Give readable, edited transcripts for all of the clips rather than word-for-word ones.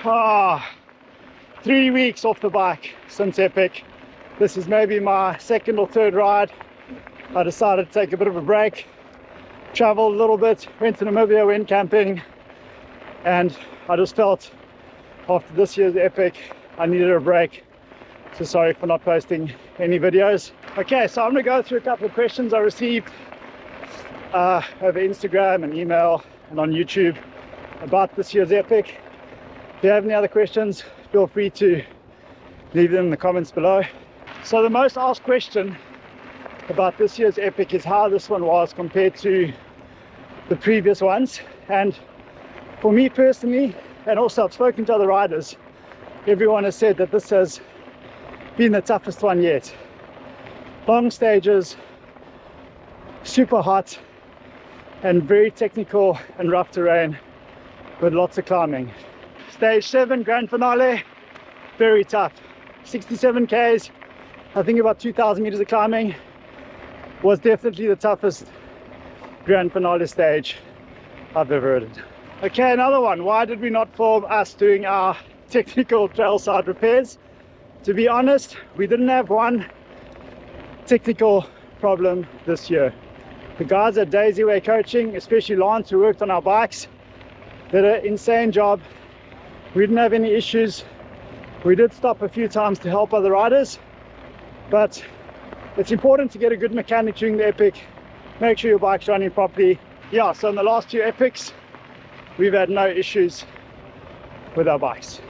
3 weeks off the bike since Epic. This is maybe my second or third ride. I decided to take a bit of a break, traveled a little bit, went to Namibia, went camping, and I just felt after this year's Epic I needed a break. So sorry for not posting any videos. Okay, so I'm going to go through a couple of questions I received over Instagram and email and on YouTube about this year's Epic. If you have any other questions, feel free to leave them in the comments below. So the most asked question about this year's Epic is how this one was compared to the previous ones. And for me personally, and also I've spoken to other riders, everyone has said that this has been the toughest one yet. Long stages, super hot, and very technical and rough terrain with lots of climbing. Stage 7 grand finale, very tough. 67 k's, I think about 2,000 meters of climbing. Was definitely the toughest grand finale stage I've ever ridden. Okay, another one. Why did we not film us doing our technical trailside repairs? To be honest, we didn't have one technical problem this year. The guys at Daisy Way Coaching, especially Lance, who worked on our bikes, did an insane job. We didn't have any issues. We did stop a few times to help other riders, but it's important to get a good mechanic during the Epic. Make sure your bike's running properly. Yeah, so in the last 2 Epics, we've had no issues with our bikes.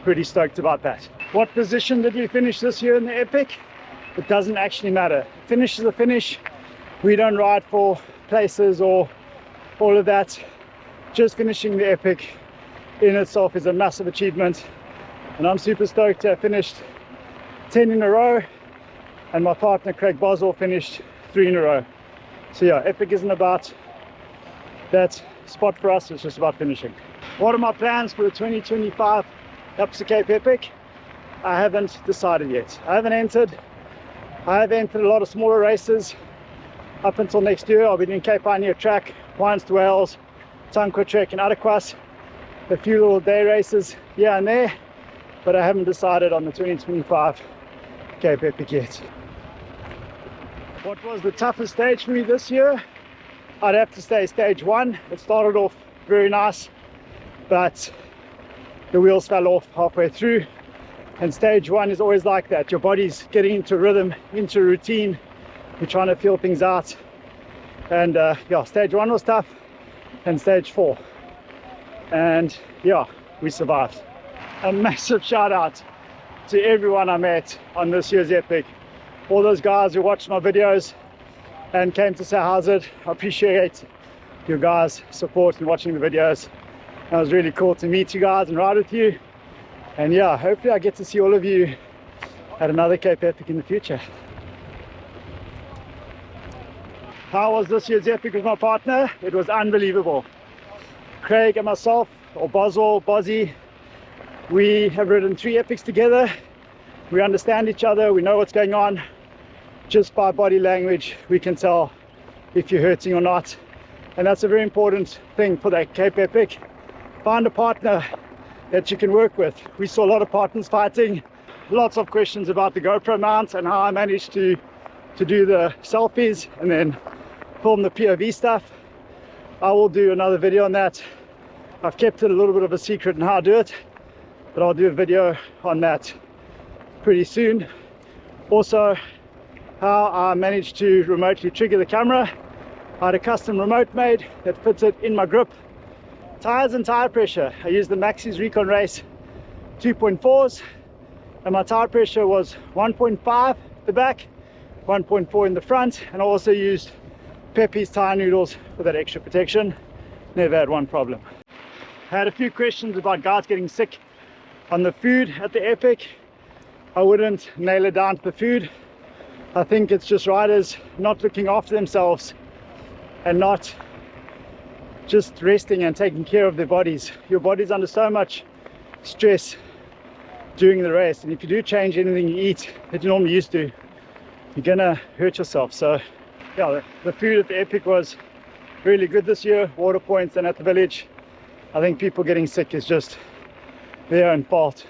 Pretty stoked about that. What position did we finish this year in the Epic? It doesn't actually matter. Finish is a finish. We don't ride for places or all of that. Just finishing the Epic in itself is a massive achievement, and I'm super stoked to have finished 10 in a row, and my partner Craig Boswell finished 3 in a row. So yeah, Epic isn't about that spot for us, it's just about finishing. What are my plans for the 2025 ABSA Cape Epic? I haven't decided yet. I have entered a lot of smaller races. Up until next year, I'll be doing Cape Pioneer Track, Wines to Wales, Tankwa Trek and Adequas, a few little day races here and there, but I haven't decided on the 2025 Cape Epic yet. What was the toughest stage for me this year? I'd have to say stage 1. It started off very nice, but the wheels fell off halfway through, and stage 1 is always like that. Your body's getting into rhythm, into routine, you're trying to feel things out, and yeah, stage 1 was tough, and stage 4, and yeah, we survived. A massive shout out to everyone I met on this year's Epic, all those guys who watched my videos and came to say how's it. I appreciate your guys' support and watching the videos. It was really cool to meet you guys and ride with you, and yeah, hopefully I get to see all of you at another Cape Epic in the future. How was this year's Epic with my partner? It was unbelievable. Craig and myself, or Boswell, Bozzy, we have ridden 3 Epics together. We understand each other, we know what's going on. Just by body language, we can tell if you're hurting or not. And that's a very important thing for that Cape Epic. Find a partner that you can work with. We saw a lot of partners fighting. Lots of questions about the GoPro mount and how I managed to do the selfies and then film the POV stuff. I will do another video on that. I've kept it a little bit of a secret on how I do it, but I'll do a video on that pretty soon. Also, how I managed to remotely trigger the camera. I had a custom remote made that fits it in my grip. Tires and tire pressure, I used the Maxxis Recon Race 2.4s, and my tire pressure was 1.5 at the back, 1.4 in the front, and I also used Pepe's tire noodles for that extra protection. Never had one problem. I had a few questions about guys getting sick on the food at the Epic. I wouldn't nail it down to the food. I think it's just riders not looking after themselves and not just resting and taking care of their bodies. Your body's under so much stress during the race, and if you do change anything you eat that you normally used to, you're gonna hurt yourself. So yeah, the food at the Epic was really good this year, water points and at the village. I think people getting sick is just their own fault,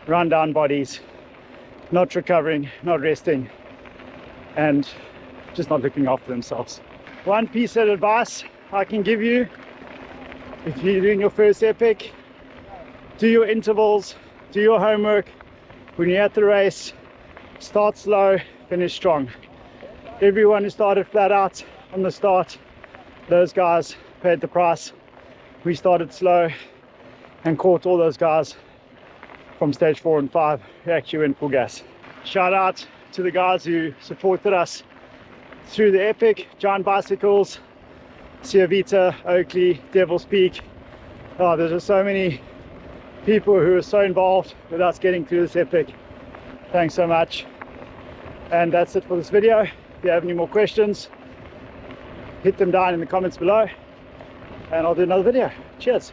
run down bodies, not recovering, not resting, and just not looking after themselves. One piece of advice I can give you, if you're doing your first epic, do your intervals, do your homework. When you're at the race, start slow, finish strong. Everyone who started flat out on the start, those guys paid the price. We started slow and caught all those guys from stage 4 and 5 who actually went full gas. Shout out to the guys who supported us through the epic: Giant Bicycles, Ciavita, Oakley, Devil's Peak. Oh, there's just so many people who are so involved with us getting through this epic. Thanks so much. And that's it for this video. If you have any more questions, hit them down in the comments below and I'll do another video. Cheers.